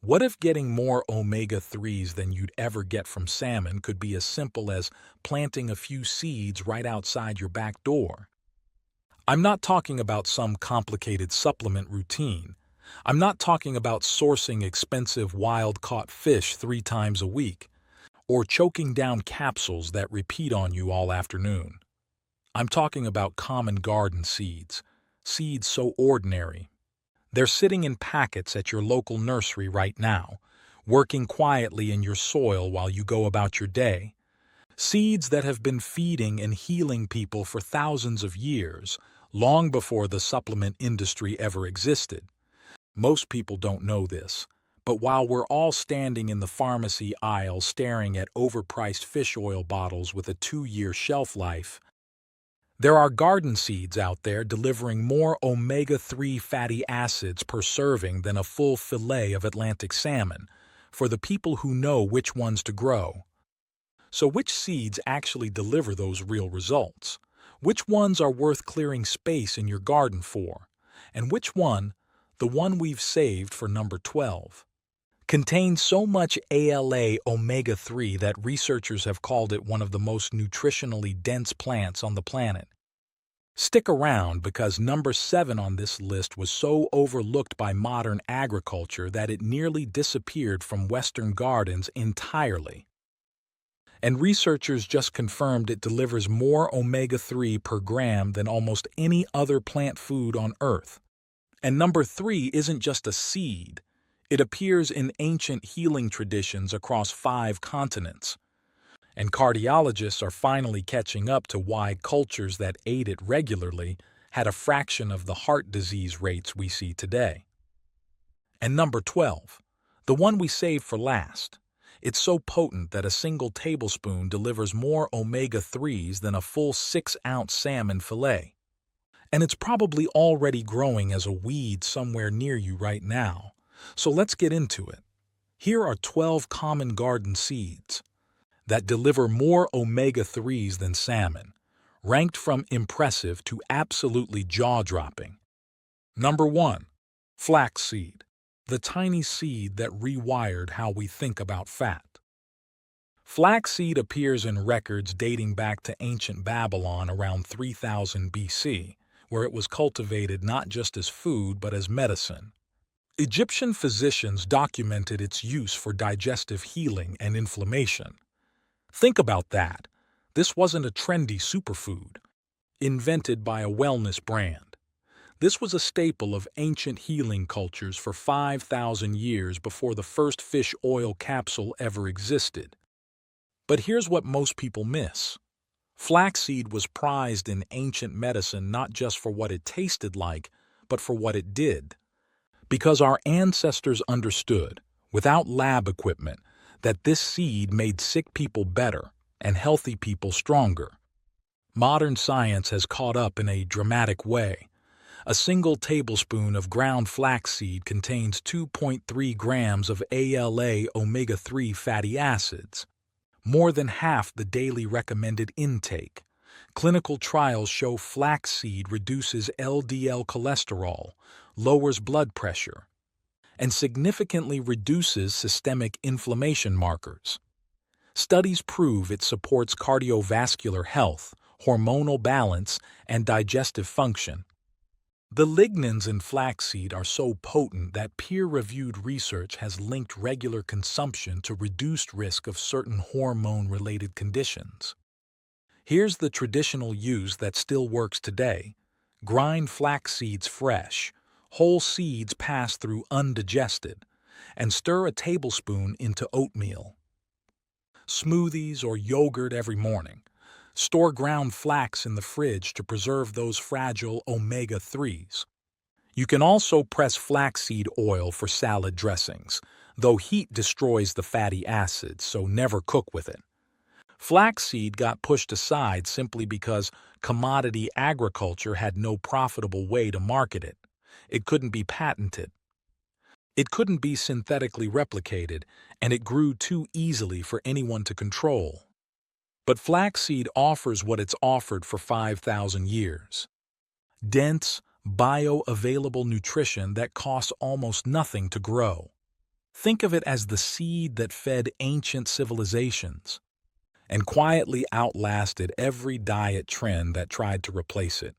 What if getting more omega-3s than you'd ever get from salmon could be as simple as planting a few seeds right outside your back door? I'm not talking about some complicated supplement routine. I'm not talking about sourcing expensive wild-caught fish 3 times a week, or choking down capsules that repeat on you all afternoon. I'm talking about common garden seeds, seeds so ordinary. They're sitting in packets at your local nursery right now, working quietly in your soil while you go about your day. Seeds that have been feeding and healing people for thousands of years, long before the supplement industry ever existed. Most people don't know this, but while we're all standing in the pharmacy aisle staring at overpriced fish oil bottles with a 2-year shelf life, there are garden seeds out there delivering more omega-3 fatty acids per serving than a full fillet of Atlantic salmon, for the people who know which ones to grow. So which seeds actually deliver those real results? Which ones are worth clearing space in your garden for? And which one, the one we've saved for number 12, contains so much ALA omega-3 that researchers have called it one of the most nutritionally dense plants on the planet? Stick around because number 7 on this list was so overlooked by modern agriculture that it nearly disappeared from Western gardens entirely. And researchers just confirmed it delivers more omega-3 per gram than almost any other plant food on Earth. And number 3 isn't just a seed. It appears in ancient healing traditions across 5 continents. And cardiologists are finally catching up to why cultures that ate it regularly had a fraction of the heart disease rates we see today. And number 12, the one we saved for last. It's so potent that a single tablespoon delivers more omega-3s than a full 6-ounce salmon fillet. And it's probably already growing as a weed somewhere near you right now. So let's get into it. Here are 12 common garden seeds that deliver more omega-3s than salmon, ranked from impressive to absolutely jaw-dropping. Number 1. Flaxseed, the tiny seed that rewired how we think about fat. Flaxseed appears in records dating back to ancient Babylon around 3000 BC, where it was cultivated not just as food but as medicine. Egyptian physicians documented its use for digestive healing and inflammation. Think about that. This wasn't a trendy superfood, invented by a wellness brand. This was a staple of ancient healing cultures for 5,000 years before the first fish oil capsule ever existed. But here's what most people miss. Flaxseed was prized in ancient medicine not just for what it tasted like, but for what it did. Because our ancestors understood, without lab equipment, that this seed made sick people better and healthy people stronger. Modern science has caught up in a dramatic way. A single tablespoon of ground flaxseed contains 2.3 grams of ALA omega-3 fatty acids, more than half the daily recommended intake. Clinical trials show flaxseed reduces LDL cholesterol, lowers blood pressure, and significantly reduces systemic inflammation markers. Studies prove it supports cardiovascular health, hormonal balance, and digestive function. The lignans in flaxseed are so potent that peer-reviewed research has linked regular consumption to reduced risk of certain hormone-related conditions. Here's the traditional use that still works today. Grind flax seeds fresh. Whole seeds pass through undigested, and stir a tablespoon into oatmeal, smoothies, or yogurt every morning. Store ground flax in the fridge to preserve those fragile omega-3s. You can also press flaxseed oil for salad dressings, though heat destroys the fatty acids, so never cook with it. Flaxseed got pushed aside simply because commodity agriculture had no profitable way to market it. It couldn't be patented. It couldn't be synthetically replicated, and it grew too easily for anyone to control. But flaxseed offers what it's offered for 5,000 years. Dense, bioavailable nutrition that costs almost nothing to grow. Think of it as the seed that fed ancient civilizations and quietly outlasted every diet trend that tried to replace it.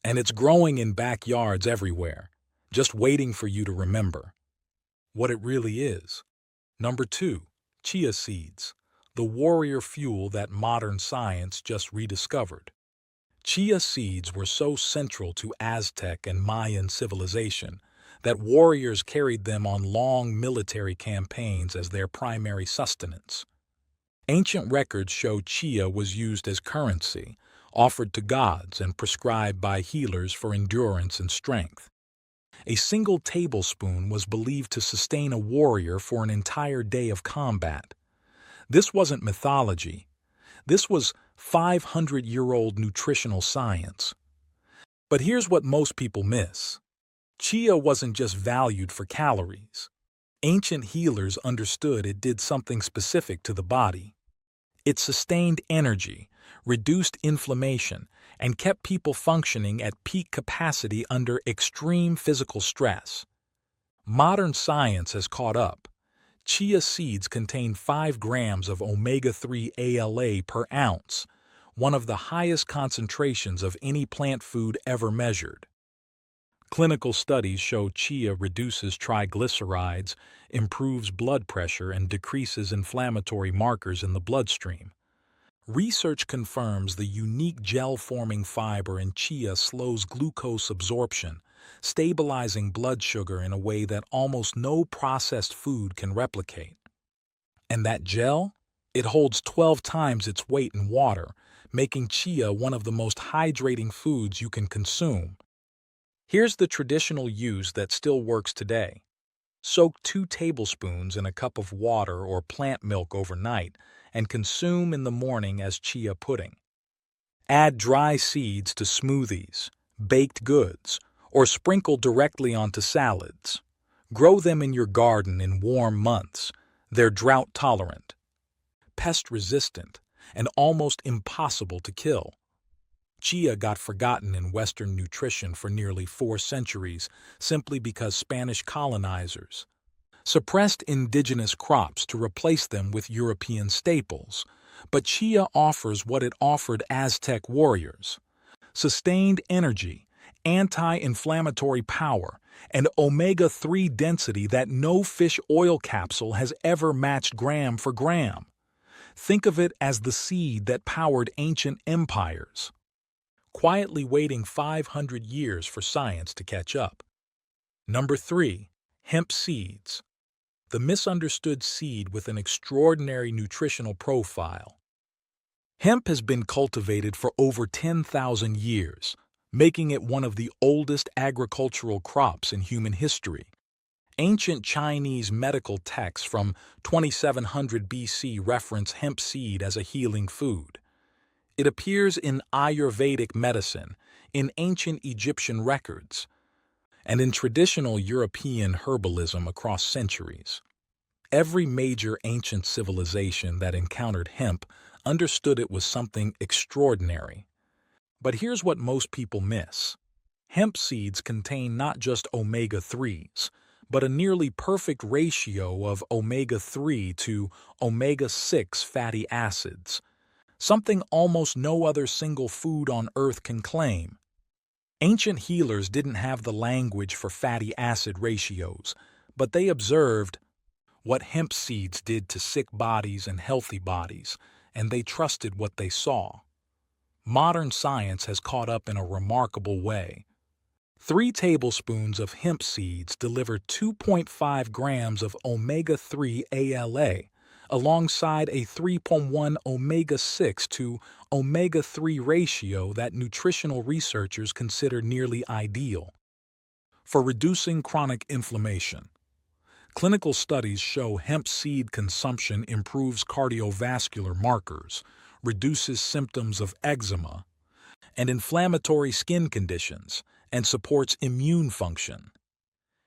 And it's growing in backyards everywhere, just waiting for you to remember what it really is. Number 2, chia seeds, the warrior fuel that modern science just rediscovered. Chia seeds were so central to Aztec and Mayan civilization that warriors carried them on long military campaigns as their primary sustenance. Ancient records show chia was used as currency, offered to gods and prescribed by healers for endurance and strength. A single tablespoon was believed to sustain a warrior for an entire day of combat. This wasn't mythology. This was 500-year-old nutritional science. But here's what most people miss. Chia wasn't just valued for calories. Ancient healers understood it did something specific to the body. It sustained energy, reduced inflammation, and kept people functioning at peak capacity under extreme physical stress. Modern science has caught up. Chia seeds contain 5 grams of omega-3 ALA per ounce, one of the highest concentrations of any plant food ever measured. Clinical studies show chia reduces triglycerides, improves blood pressure, and decreases inflammatory markers in the bloodstream. Research confirms the unique gel-forming fiber in chia slows glucose absorption, stabilizing blood sugar in a way that almost no processed food can replicate. And that gel? It holds 12 times its weight in water, making chia one of the most hydrating foods you can consume. Here's the traditional use that still works today. Soak 2 tablespoons in a cup of water or plant milk overnight and consume in the morning as chia pudding. Add dry seeds to smoothies, baked goods, or sprinkle directly onto salads. Grow them in your garden in warm months. They're drought-tolerant, pest-resistant, and almost impossible to kill. Chia got forgotten in Western nutrition for nearly 4 centuries simply because Spanish colonizers suppressed indigenous crops to replace them with European staples. But chia offers what it offered Aztec warriors: sustained energy, anti-inflammatory power, and omega-3 density that no fish oil capsule has ever matched gram for gram. Think of it as the seed that powered ancient empires, quietly waiting 500 years for science to catch up. Number 3, hemp seeds, the misunderstood seed with an extraordinary nutritional profile. Hemp has been cultivated for over 10,000 years, making it one of the oldest agricultural crops in human history. Ancient Chinese medical texts from 2700 BC reference hemp seed as a healing food. It appears in Ayurvedic medicine, in ancient Egyptian records, and in traditional European herbalism across centuries. Every major ancient civilization that encountered hemp understood it was something extraordinary. But here's what most people miss. Hemp seeds contain not just omega-3s, but a nearly perfect ratio of omega-3 to omega-6 fatty acids, something almost no other single food on Earth can claim. Ancient healers didn't have the language for fatty acid ratios, but they observed what hemp seeds did to sick bodies and healthy bodies, and they trusted what they saw. Modern science has caught up in a remarkable way. 3 tablespoons of hemp seeds deliver 2.5 grams of omega-3 ALA, alongside a 3.1 omega-6 to omega-3 ratio that nutritional researchers consider nearly ideal for reducing chronic inflammation. Clinical studies show hemp seed consumption improves cardiovascular markers, reduces symptoms of eczema and inflammatory skin conditions, and supports immune function.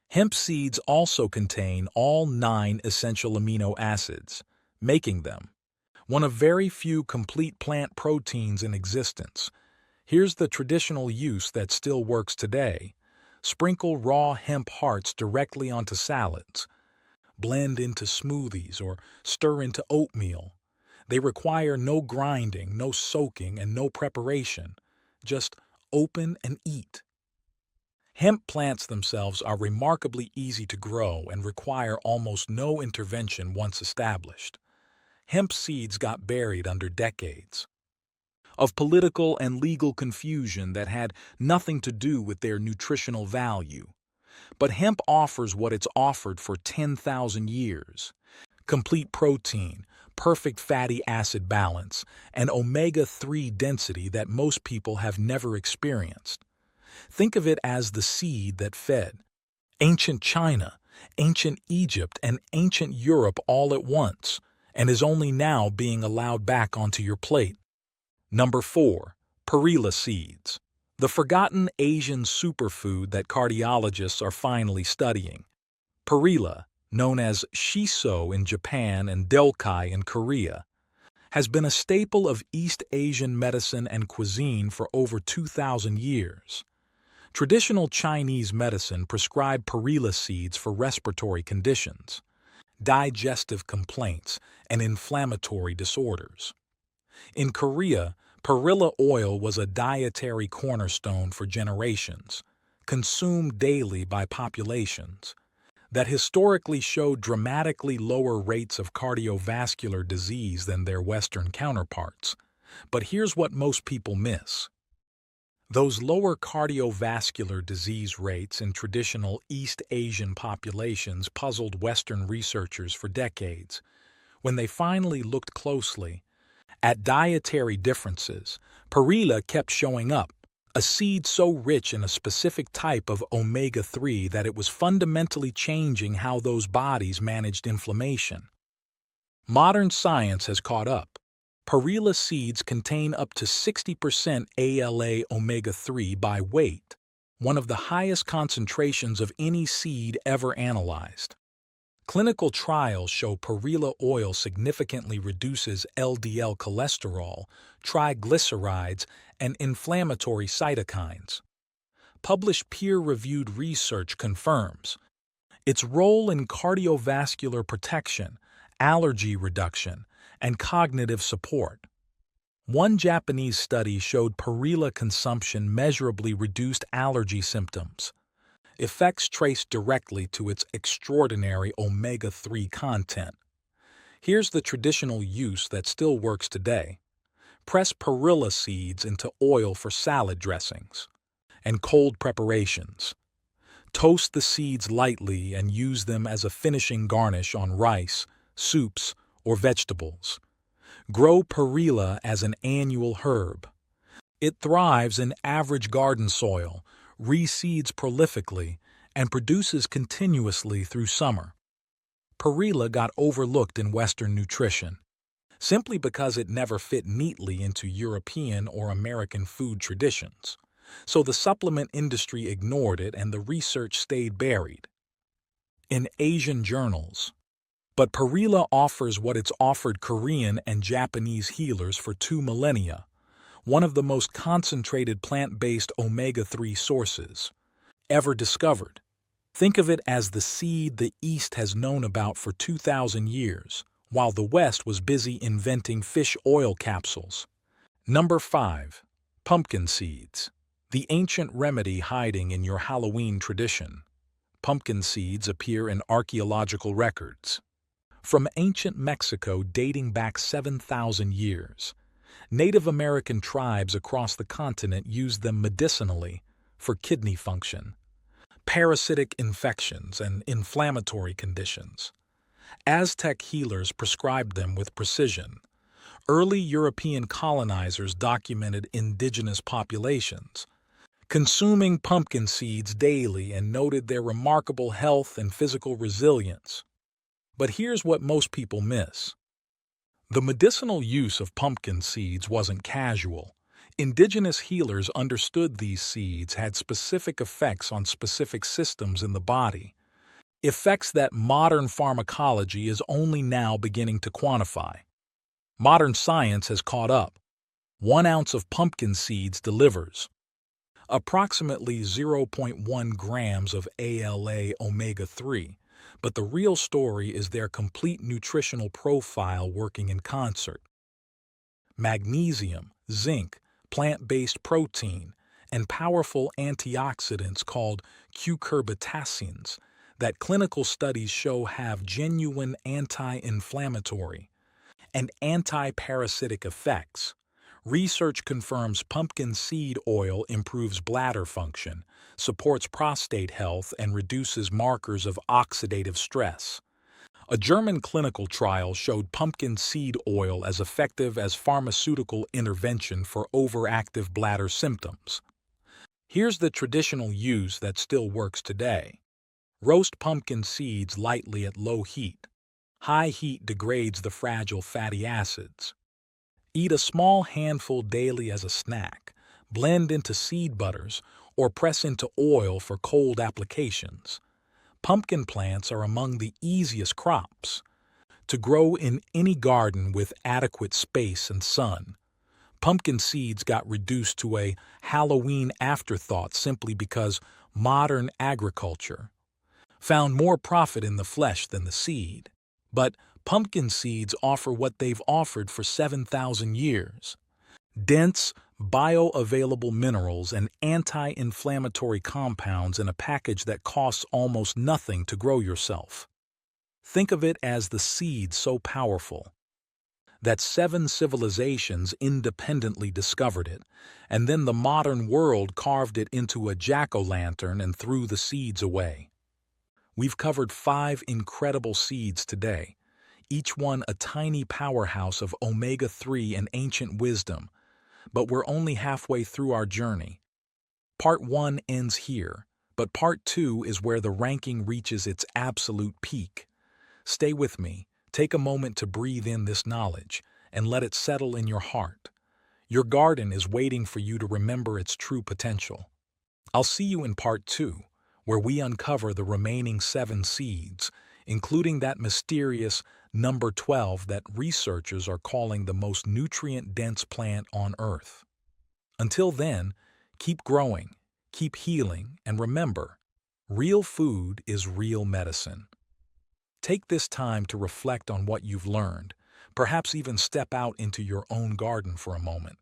Hemp seeds also contain all 9 essential amino acids, making them one of very few complete plant proteins in existence. Here's the traditional use that still works today. Sprinkle raw hemp hearts directly onto salads. blend into smoothies, or stir into oatmeal. They require no grinding, no soaking, and no preparation. Just open and eat. Hemp plants themselves are remarkably easy to grow and require almost no intervention once established. Hemp seeds got buried under decades of political and legal confusion that had nothing to do with their nutritional value. But hemp offers what it's offered for 10,000 years: complete protein, perfect fatty acid balance, and omega-3 density that most people have never experienced. Think of it as the seed that fed ancient China, ancient Egypt, and ancient Europe all at once, and is only now being allowed back onto your plate. Number 4. Perilla seeds. The forgotten Asian superfood that cardiologists are finally studying. Perilla, known as shiso in Japan and delkai in Korea, has been a staple of East Asian medicine and cuisine for over 2,000 years. Traditional Chinese medicine prescribed perilla seeds for respiratory conditions, digestive complaints, and inflammatory disorders. In Korea, perilla oil was a dietary cornerstone for generations, consumed daily by populations that historically showed dramatically lower rates of cardiovascular disease than their Western counterparts. But here's what most people miss. Those lower cardiovascular disease rates in traditional East Asian populations puzzled Western researchers for decades. When they finally looked closely at dietary differences, perilla kept showing up, a seed so rich in a specific type of omega-3 that it was fundamentally changing how those bodies managed inflammation. Modern science has caught up. Perilla seeds contain up to 60% ALA omega-3 by weight, one of the highest concentrations of any seed ever analyzed. Clinical trials show perilla oil significantly reduces LDL cholesterol, triglycerides, and inflammatory cytokines. Published peer-reviewed research confirms its role in cardiovascular protection, allergy reduction, and cognitive support. One Japanese study showed perilla consumption measurably reduced allergy symptoms, effects traced directly to its extraordinary omega-3 content. Here's the traditional use that still works today. Press perilla seeds into oil for salad dressings and cold preparations. Toast the seeds lightly and use them as a finishing garnish on rice, soups, or vegetables. Grow perilla as an annual herb. It thrives in average garden soil, reseeds prolifically, and produces continuously through summer. Perilla got overlooked in Western nutrition, simply because it never fit neatly into European or American food traditions. So the supplement industry ignored it and the research stayed buried in Asian journals. But perilla offers what it's offered Korean and Japanese healers for 2 millennia, one of the most concentrated plant-based omega-3 sources ever discovered. Think of it as the seed the East has known about for 2,000 years, while the West was busy inventing fish oil capsules. Number 5. Pumpkin seeds. The ancient remedy hiding in your Halloween tradition. Pumpkin seeds appear in archaeological records. From ancient Mexico dating back 7,000 years, Native American tribes across the continent used them medicinally for kidney function, parasitic infections, and inflammatory conditions. Aztec healers prescribed them with precision. Early European colonizers documented indigenous populations consuming pumpkin seeds daily and noted their remarkable health and physical resilience. But here's what most people miss. The medicinal use of pumpkin seeds wasn't casual. Indigenous healers understood these seeds had specific effects on specific systems in the body, effects that modern pharmacology is only now beginning to quantify. Modern science has caught up. 1 ounce of pumpkin seeds delivers approximately 0.1 grams of ALA omega-3, But the real story is their complete nutritional profile working in concert. Magnesium, zinc, plant-based protein, and powerful antioxidants called cucurbitacins that clinical studies show have genuine anti-inflammatory and anti-parasitic effects. Research confirms pumpkin seed oil improves bladder function, supports prostate health, and reduces markers of oxidative stress. A German clinical trial showed pumpkin seed oil as effective as pharmaceutical intervention for overactive bladder symptoms. Here's the traditional use that still works today. Roast pumpkin seeds lightly at low heat. High heat degrades the fragile fatty acids. Eat a small handful daily as a snack, blend into seed butters, or press into oil for cold applications. Pumpkin plants are among the easiest crops to grow in any garden with adequate space and sun. Pumpkin seeds got reduced to a Halloween afterthought simply because modern agriculture found more profit in the flesh than the seed. But pumpkin seeds offer what they've offered for 7,000 years: dense, bioavailable minerals and anti-inflammatory compounds in a package that costs almost nothing to grow yourself. Think of it as the seed so powerful that 7 civilizations independently discovered it, and then the modern world carved it into a jack-o'-lantern and threw the seeds away. We've covered 5 incredible seeds today, each one a tiny powerhouse of omega-3 and ancient wisdom, but we're only halfway through our journey. Part 1 ends here, but Part 2 is where the ranking reaches its absolute peak. Stay with me, take a moment to breathe in this knowledge, and let it settle in your heart. Your garden is waiting for you to remember its true potential. I'll see you in Part 2, where we uncover the remaining 7 seeds, including that mysterious number 12 that researchers are calling the most nutrient-dense plant on Earth. Until then, keep growing, keep healing, and remember, real food is real medicine. Take this time to reflect on what you've learned, perhaps even step out into your own garden for a moment.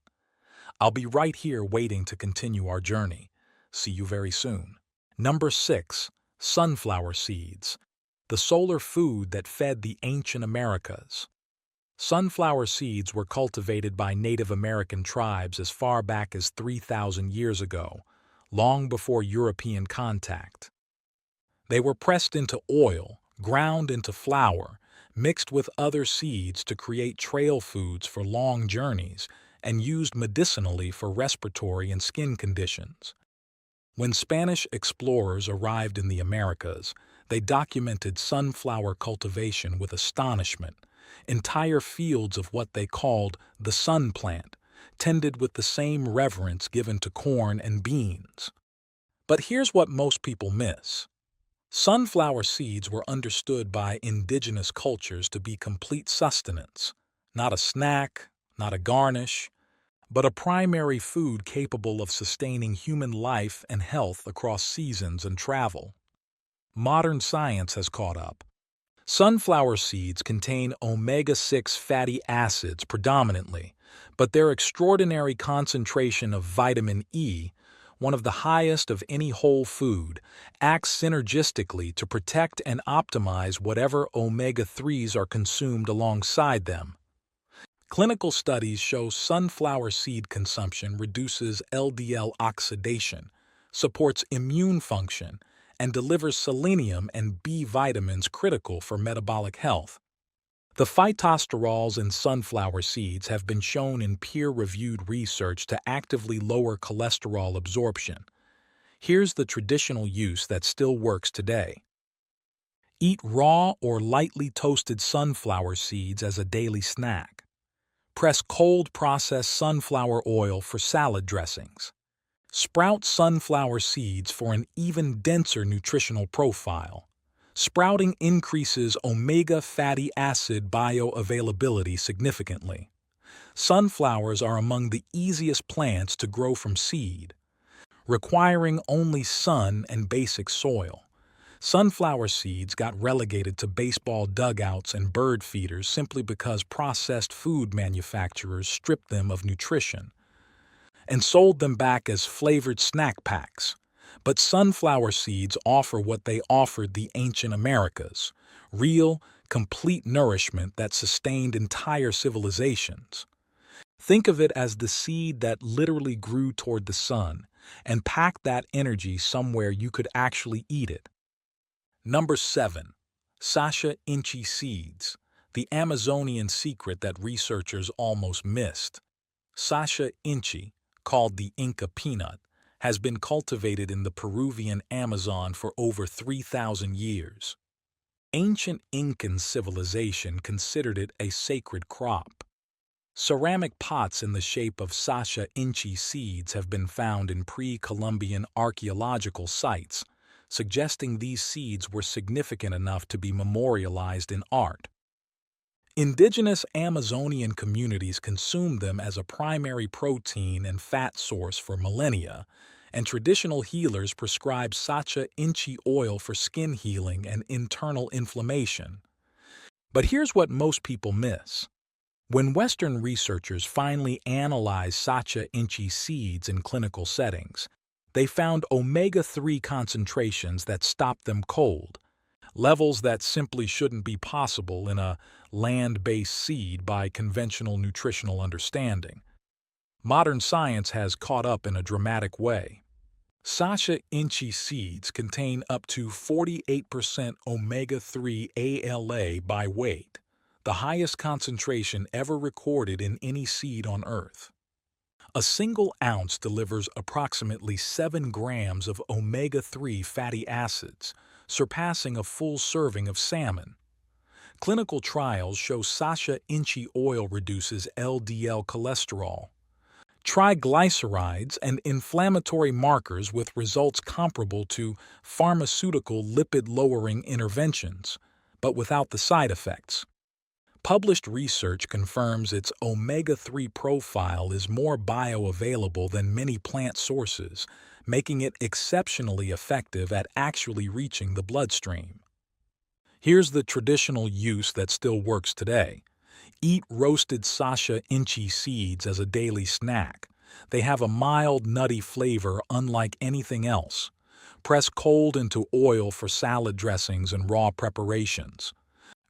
I'll be right here waiting to continue our journey. See you very soon. Number 6. Sunflower seeds, the solar food that fed the ancient Americas. Sunflower seeds were cultivated by Native American tribes as far back as 3,000 years ago, long before European contact. They were pressed into oil, ground into flour, mixed with other seeds to create trail foods for long journeys, and used medicinally for respiratory and skin conditions. When Spanish explorers arrived in the Americas, they documented sunflower cultivation with astonishment. Entire fields of what they called the sun plant, tended with the same reverence given to corn and beans. But here's what most people miss. Sunflower seeds were understood by indigenous cultures to be complete sustenance, not a snack, not a garnish, but a primary food capable of sustaining human life and health across seasons and travel. Modern science has caught up. Sunflower seeds contain omega-6 fatty acids predominantly, but their extraordinary concentration of vitamin E, one of the highest of any whole food, acts synergistically to protect and optimize whatever omega-3s are consumed alongside them. Clinical studies show sunflower seed consumption reduces LDL oxidation, supports immune function, and delivers selenium and B vitamins critical for metabolic health. The phytosterols in sunflower seeds have been shown in peer-reviewed research to actively lower cholesterol absorption. Here's the traditional use that still works today. Eat raw or lightly toasted sunflower seeds as a daily snack. Press cold processed sunflower oil for salad dressings. Sprout sunflower seeds for an even denser nutritional profile. Sprouting increases omega fatty acid bioavailability significantly. Sunflowers are among the easiest plants to grow from seed, requiring only sun and basic soil. Sunflower seeds got relegated to baseball dugouts and bird feeders simply because processed food manufacturers stripped them of nutrition and sold them back as flavored snack packs. But sunflower seeds offer what they offered the ancient Americas: real, complete nourishment that sustained entire civilizations. Think of it as the seed that literally grew toward the sun and packed that energy somewhere you could actually eat it. Number 7. Sacha Inchi seeds, the Amazonian secret that researchers almost missed. Sacha Inchi, called the Inca peanut, has been cultivated in the Peruvian Amazon for over 3,000 years. Ancient Incan civilization considered it a sacred crop. Ceramic pots in the shape of Sacha Inchi seeds have been found in pre-Columbian archaeological sites, suggesting these seeds were significant enough to be memorialized in art. Indigenous Amazonian communities consumed them as a primary protein and fat source for millennia, and traditional healers prescribed Sacha Inchi oil for skin healing and internal inflammation. But here's what most people miss. When Western researchers finally analyzed Sacha Inchi seeds in clinical settings, they found omega-3 concentrations that stopped them cold, levels that simply shouldn't be possible in a land-based seed by conventional nutritional understanding. Modern science has caught up in a dramatic way. Sacha Inchi seeds contain up to 48% omega-3 ALA by weight, the highest concentration ever recorded in any seed on Earth. A single ounce delivers approximately 7 grams of omega-3 fatty acids, surpassing a full serving of salmon. Clinical trials show Sacha Inchi oil reduces LDL cholesterol, triglycerides, and inflammatory markers with results comparable to pharmaceutical lipid-lowering interventions, but without the side effects. Published research confirms its omega-3 profile is more bioavailable than many plant sources, making it exceptionally effective at actually reaching the bloodstream. Here's the traditional use that still works today. Eat roasted Sacha Inchi seeds as a daily snack. They have a mild, nutty flavor unlike anything else. Press cold into oil for salad dressings and raw preparations.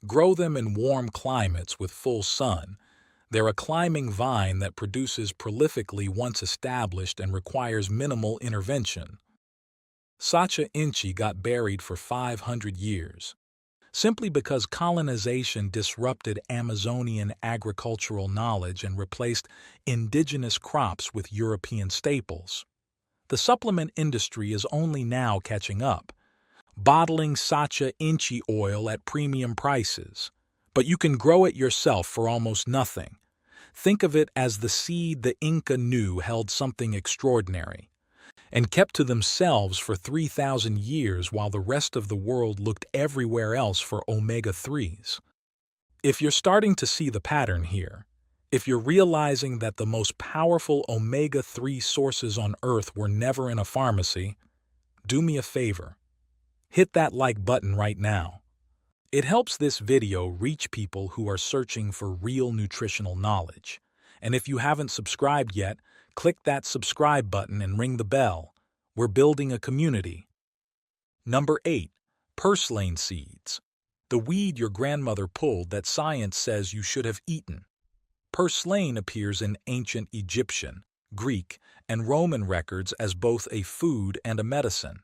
Grow them in warm climates with full sun. They're a climbing vine that produces prolifically once established and requires minimal intervention. Sacha Inchi got buried for 500 years, simply because colonization disrupted Amazonian agricultural knowledge and replaced indigenous crops with European staples. The supplement industry is only now catching up, bottling Sacha Inchi oil at premium prices. But you can grow it yourself for almost nothing. Think of it as the seed the Inca knew held something extraordinary, and kept to themselves for 3,000 years while the rest of the world looked everywhere else for omega-3s. If you're starting to see the pattern here, if you're realizing that the most powerful omega-3 sources on Earth were never in a pharmacy, do me a favor. Hit that like button right now. It helps this video reach people who are searching for real nutritional knowledge. And if you haven't subscribed yet, click that subscribe button and ring the bell. We're building a community. Number 8. Purslane seeds, the weed your grandmother pulled that science says you should have eaten. Purslane appears in ancient Egyptian, Greek, and Roman records as both a food and a medicine.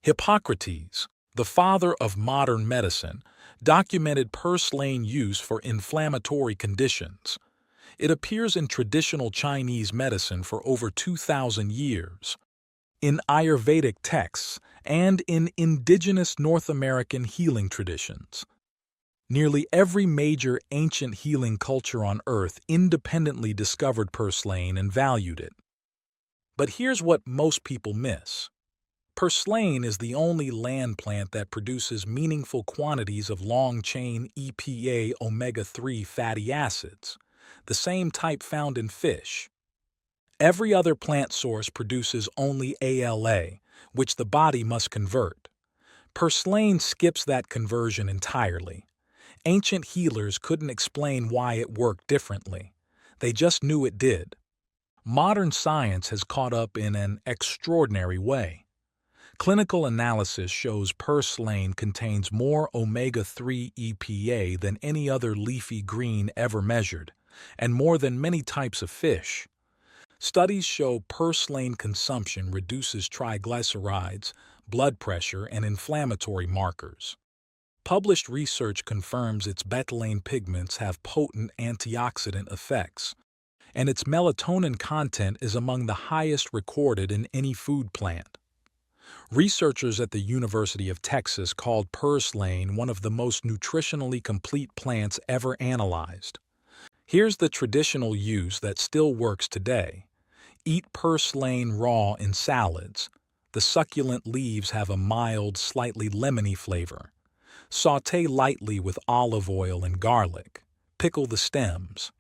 Hippocrates, the father of modern medicine, documented purslane use for inflammatory conditions. It appears in traditional Chinese medicine for over 2,000 years, in Ayurvedic texts, and in indigenous North American healing traditions. Nearly every major ancient healing culture on Earth independently discovered purslane and valued it. But here's what most people miss. Purslane is the only land plant that produces meaningful quantities of long-chain EPA omega-3 fatty acids, the same type found in fish. Every other plant source produces only ALA, which the body must convert. Purslane skips that conversion entirely. Ancient healers couldn't explain why it worked differently. They just knew it did. Modern science has caught up in an extraordinary way. Clinical analysis shows Purslane contains more omega-3 EPA than any other leafy green ever measured, and more than many types of fish. Studies show Purslane consumption reduces triglycerides, blood pressure, and inflammatory markers. Published research confirms its betaine pigments have potent antioxidant effects, and its melatonin content is among the highest recorded in any food plant. Researchers at the University of Texas called Purslane one of the most nutritionally complete plants ever analyzed. Here's the traditional use that still works today. Eat purslane raw in salads. The succulent leaves have a mild, slightly lemony flavor. Sauté lightly with olive oil and garlic. Pickle the stems.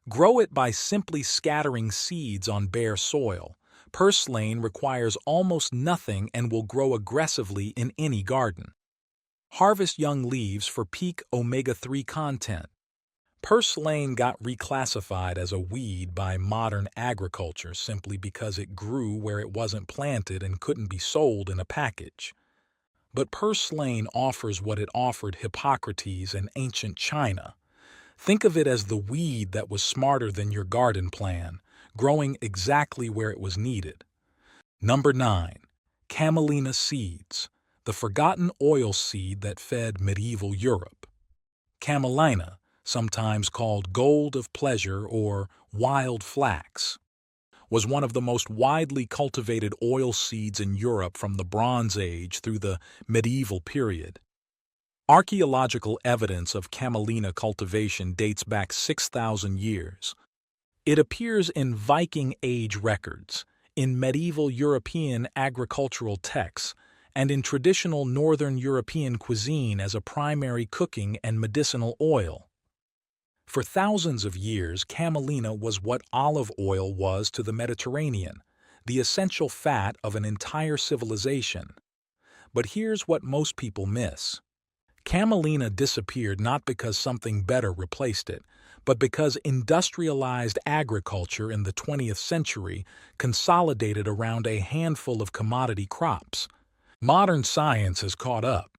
Grow it by simply scattering seeds on bare soil. Purslane requires almost nothing and will grow aggressively in any garden. Harvest young leaves for peak omega-3 content. Purslane got reclassified as a weed by modern agriculture simply because it grew where it wasn't planted and couldn't be sold in a package. But purslane offers what it offered Hippocrates and ancient China. Think of it as the weed that was smarter than your garden plan, growing exactly where it was needed. Number 9. Camelina seeds, the forgotten oil seed that fed medieval Europe. Camelina, sometimes called gold of pleasure or wild flax, was one of the most widely cultivated oil seeds in Europe from the Bronze Age through the medieval period. Archaeological evidence of camelina cultivation dates back 6,000 years. It appears in Viking Age records, in medieval European agricultural texts, and in traditional Northern European cuisine as a primary cooking and medicinal oil. For thousands of years, camelina was what olive oil was to the Mediterranean, the essential fat of an entire civilization. But here's what most people miss. Camelina disappeared not because something better replaced it, but because industrialized agriculture in the 20th century consolidated around a handful of commodity crops. Modern science has caught up.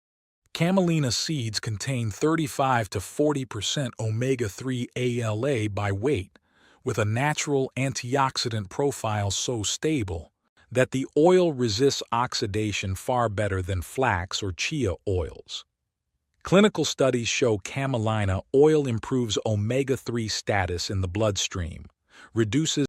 Camelina seeds contain 35 to 40% omega-3 ALA by weight, with a natural antioxidant profile so stable that the oil resists oxidation far better than flax or chia oils. Clinical studies show camelina oil improves omega-3 status in the bloodstream, reduces